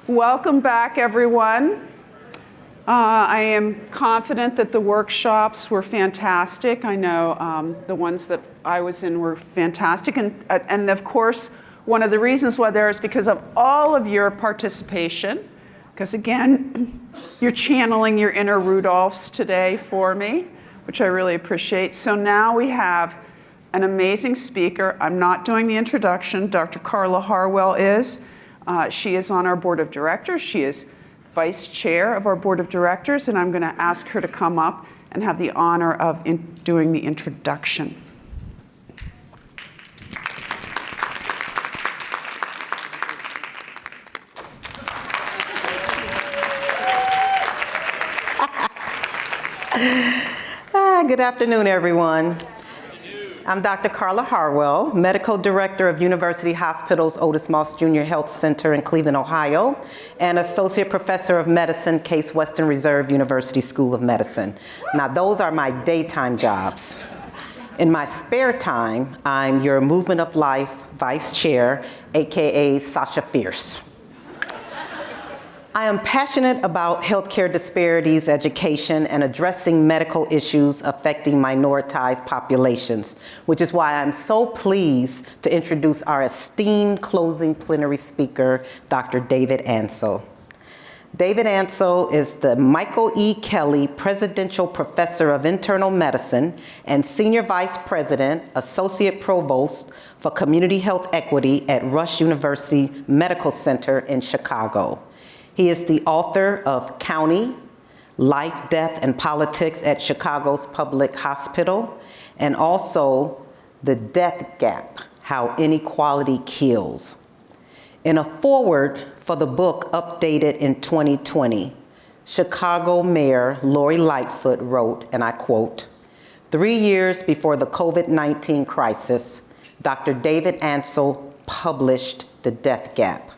Welcome back, everyone. I am confident that the workshops were fantastic. I know the ones that I was in were fantastic. And of course, one of the reasons why there is because of all of your participation. Because again, you're channeling your inner Rudolphs today for me, which I really appreciate. So now we have an amazing speaker. I'm not doing the introduction. Dr. Carla Harwell is. She is on our board of directors. She is vice chair of our board of directors, and I'm going to ask her to come up and have the honor of doing the introduction. Good afternoon, everyone. I'm Dr. Carla Harwell, Medical Director of University Hospital's Otis Moss Jr. Health Center in Cleveland, Ohio, and Associate Professor of Medicine, Case Western Reserve University School of Medicine. Now, those are my daytime jobs. In my spare time, I'm your Movement of Life Vice Chair, AKA Sasha Fierce. I am passionate about healthcare disparities, education, and addressing medical issues affecting minoritized populations, which is why I'm so pleased to introduce our esteemed closing plenary speaker, Dr. David Ansell. David Ansell is the Michael E. Kelly Presidential Professor of Internal Medicine and Senior Vice President, Associate Provost for Community Health Equity at Rush University Medical Center in Chicago. He is the author of County, Life, Death, and Politics at Chicago's Public Hospital, and also The Death Gap, How Inequality Kills. In a foreword for the book updated in 2020, Chicago Mayor Lori Lightfoot wrote, and I quote, "3 years before the COVID-19 crisis, Dr. David Ansell published The Death Gap,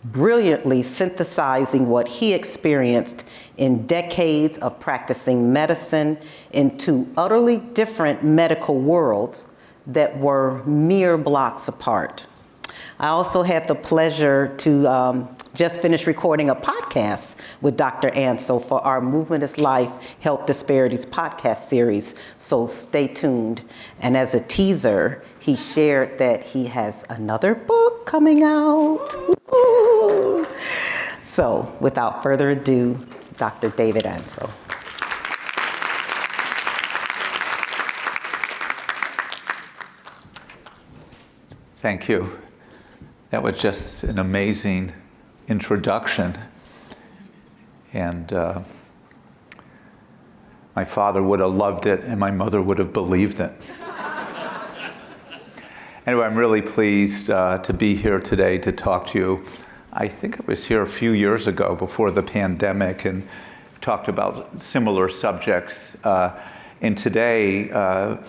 brilliantly synthesizing what he experienced in decades of practicing medicine into utterly different medical worlds that were mere blocks apart." I also had the pleasure to just finish recording a podcast with Dr. Ansell for our Movement is Life Health Disparities podcast series, so stay tuned. And as a teaser, he shared that he has another book coming out. Woo-hoo. So without further ado, Dr. David Ansell. Thank you. That was just an amazing introduction. And my father would have loved it, and my mother would have believed it. Anyway, I'm really pleased to be here today to talk to you. I think I was here a few years ago before the pandemic and talked about similar subjects. And today, I'm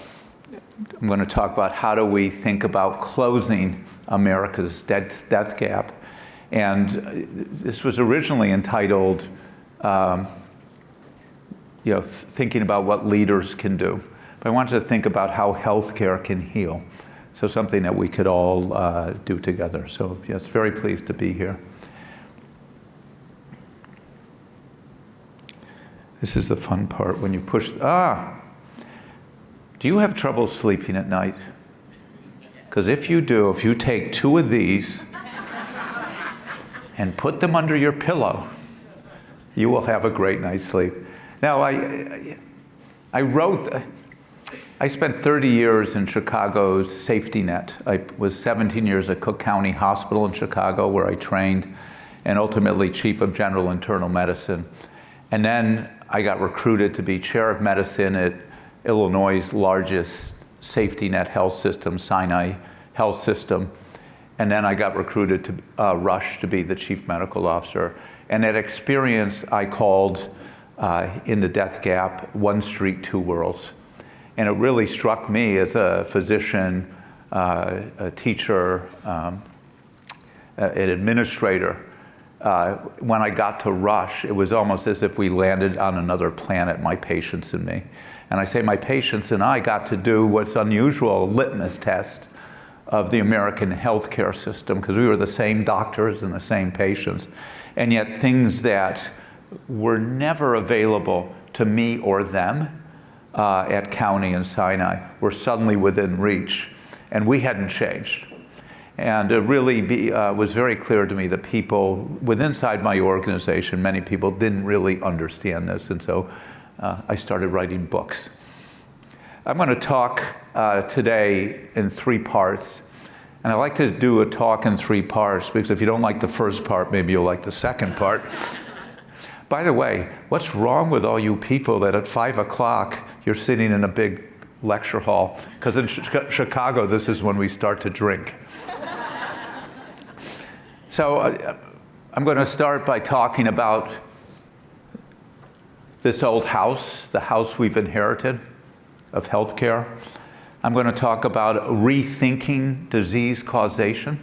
going to talk about how do we think about closing America's death gap. And this was originally entitled, thinking about what leaders can do. But I wanted to think about how healthcare can heal. So something that we could all do together. So yes, very pleased to be here. This is the fun part when you push, Do you have trouble sleeping at night? Because if you do, if you take 2 of these and put them under your pillow, you will have a great night's sleep. Now, I spent 30 years in Chicago's safety net. I was 17 years at Cook County Hospital in Chicago, where I trained, and ultimately chief of general internal medicine. And then I got recruited to be chair of medicine at Illinois' largest safety net health system, Sinai Health System. And then I got recruited to Rush to be the chief medical officer. And that experience I called, in the death gap, one street, two worlds. And it really struck me as a physician, a teacher, an administrator. When I got to Rush, it was almost as if we landed on another planet, my patients and me. And I say my patients and I got to do what's unusual, a litmus test of the American healthcare system, because we were the same doctors and the same patients, and yet things that were never available to me or them at County and Sinai were suddenly within reach, and we hadn't changed. And it really was very clear to me that people inside my organization, many people didn't really understand this, and so I started writing books. I'm going to talk today in 3 parts, and I like to do a talk in 3 parts because if you don't like the first part, maybe you'll like the second part. By the way, what's wrong with all you people that at 5 o'clock you're sitting in a big lecture hall? Because in Chicago, this is when we start to drink. So I'm going to start by talking about this old house, the house we've inherited of healthcare. I'm going to talk about rethinking disease causation.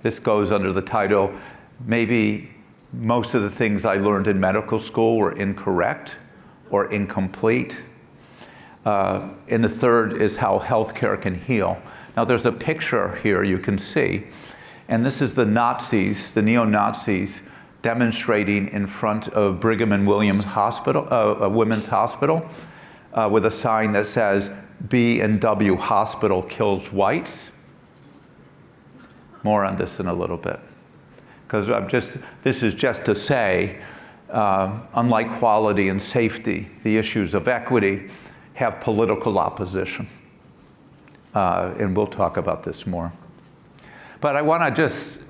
This goes under the title, maybe most of the things I learned in medical school were incorrect or incomplete. And the third is how healthcare can heal. Now there's a picture here you can see, and this is the Nazis, the neo-Nazis, demonstrating in front of Brigham and Women's Hospital, with a sign that says, B&W Hospital kills whites. More on this in a little bit. Because this is just to say, unlike quality and safety, the issues of equity have political opposition. And we'll talk about this more. But I want to just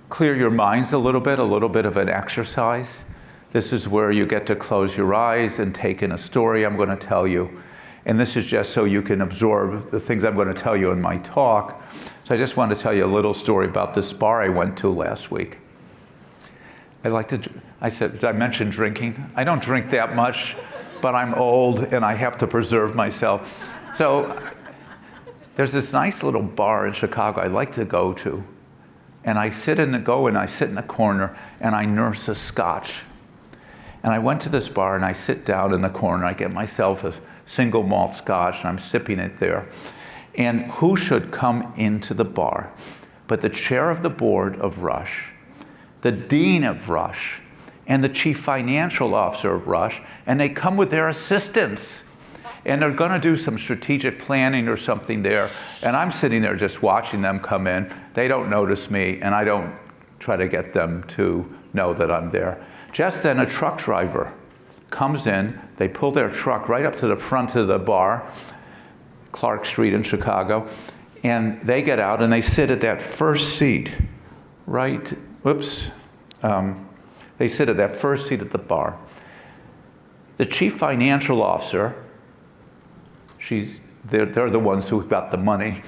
clear your minds a little bit of an exercise. This is where you get to close your eyes and take in a story I'm going to tell you. And this is just so you can absorb the things I'm going to tell you in my talk. So I just want to tell you a little story about this bar I went to last week. I said, did I mention drinking? I don't drink that much, but I'm old and I have to preserve myself. So there's this nice little bar in Chicago I like to go to. And I sit in the corner and I nurse a scotch. And I went to this bar and I sit down in the corner. I get myself a single malt scotch and I'm sipping it there. And who should come into the bar but the chair of the board of Rush, the dean of Rush, and the chief financial officer of Rush, and they come with their assistants. And they're going to do some strategic planning or something there. And I'm sitting there just watching them come in. They don't notice me, and I don't try to get them to know that I'm there. Just then a truck driver comes in. They pull their truck right up to the front of the bar, Clark Street in Chicago, and they get out and they sit at that first seat, right? They sit at that first seat at the bar. The chief financial officer, they're the ones who got the money,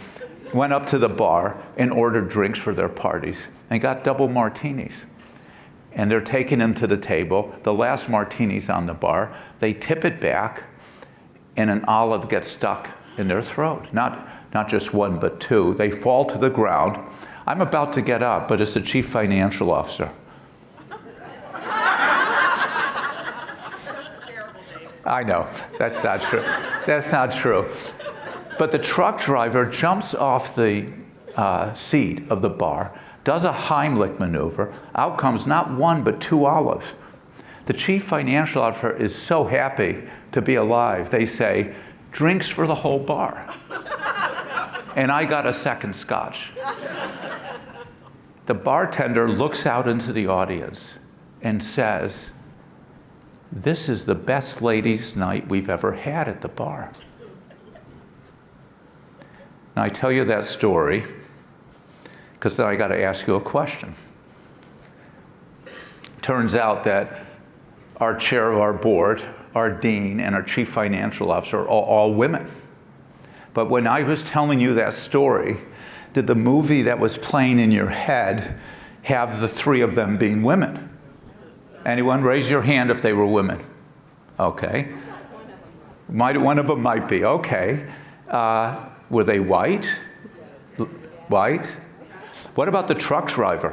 went up to the bar and ordered drinks for their parties and got double martinis. And they're taking them to the table. The last martini's on the bar. They tip it back and an olive gets stuck in their throat. Not just one, but 2. They fall to the ground. I'm about to get up, but it's the chief financial officer. I know, that's not true. That's not true. But the truck driver jumps off the seat of the bar, does a Heimlich maneuver. Out comes not 1, but 2 olives. The chief financial officer is so happy to be alive. They say, drinks for the whole bar. And I got a second scotch. The bartender looks out into the audience and says, this is the best ladies' night we've ever had at the bar. Now I tell you that story because then I got to ask you a question. Turns out that our chair of our board, our dean, and our chief financial officer are all women. But when I was telling you that story, did the movie that was playing in your head have the 3 of them being women? Anyone? Raise your hand if they were women. Okay. One of them might be. Okay. Were they white? White? What about the truck driver?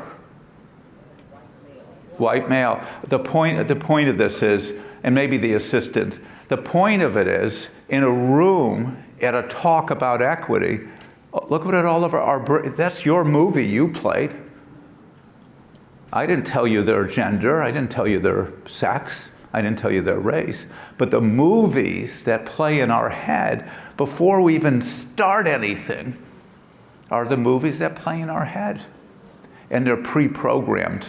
White male. The point of this is, and maybe the assistant, the point of it is, in a room at a talk about equity, look what all of that's your movie you played. I didn't tell you their gender, I didn't tell you their sex, I didn't tell you their race, but the movies that play in our head before we even start anything are the movies that play in our head. And they're pre-programmed.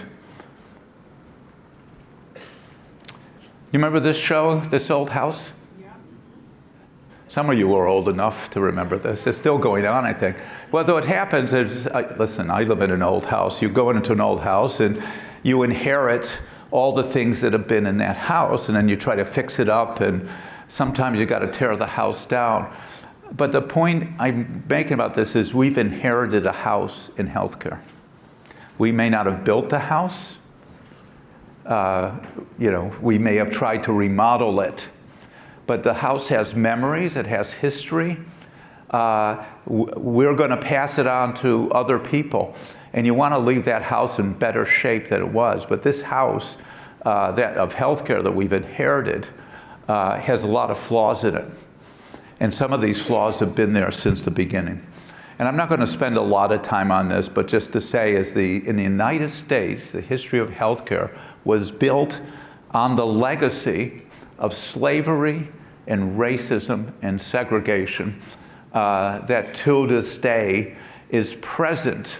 You remember this show, This Old House? Yeah. Some of you are old enough to remember this. It's still going on, I think. Well, what happens is, listen, I live in an old house. You go into an old house and you inherit all the things that have been in that house, and then you try to fix it up, and sometimes you got to tear the house down. But the point I'm making about this is we've inherited a house in healthcare. We may not have built the house. We may have tried to remodel it, but the house has memories, it has history. We're going to pass it on to other people, and you want to leave that house in better shape than it was. But this house that of healthcare that we've inherited has a lot of flaws in it, and some of these flaws have been there since the beginning. And I'm not going to spend a lot of time on this, but just to say, in the United States, the history of healthcare was built on the legacy of slavery and racism and segregation that to this day is present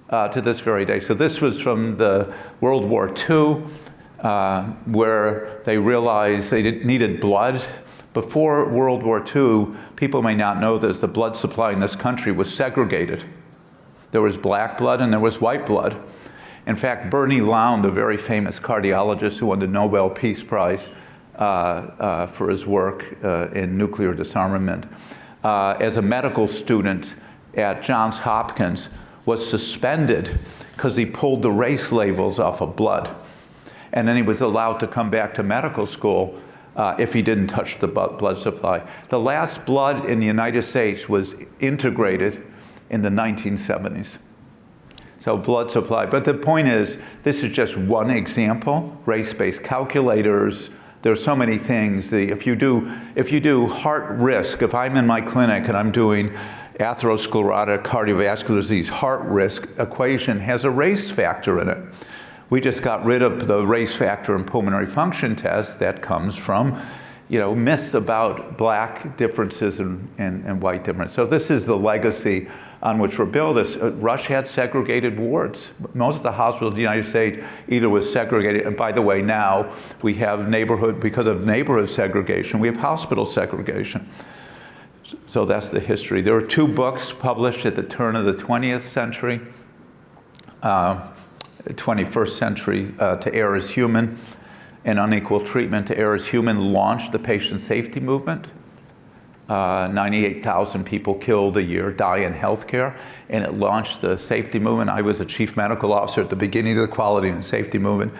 to this very day. So this was from the World War II, where they realized they needed blood. Before World War II, people may not know this, the blood supply in this country was segregated. There was black blood and there was white blood. In fact, Bernie Lound, the very famous cardiologist who won the Nobel Peace Prize for his work in nuclear disarmament, as a medical student at Johns Hopkins, was suspended because he pulled the race labels off of blood. And then he was allowed to come back to medical school if he didn't touch the blood supply. The last blood in the United States was integrated in the 1970s. So blood supply. But the point is, this is just one example. Race-based calculators. There's so many things. If you do heart risk, if I'm in my clinic and I'm doing atherosclerotic cardiovascular disease, heart risk equation has a race factor in it. We just got rid of the race factor in pulmonary function test that comes from, myths about black differences and white differences. So this is the legacy on which we're built. Rush had segregated wards. Most of the hospitals in the United States either was segregated, and by the way, now we have because of neighborhood segregation, we have hospital segregation. So that's the history. There were 2 books published at the turn of the 20th century. 21st century, To Err is Human and Unequal Treatment to Err is Human launched the patient safety movement. 98,000 people killed a year die in healthcare, and it launched the safety movement. I was a chief medical officer at the beginning of the quality and safety movement.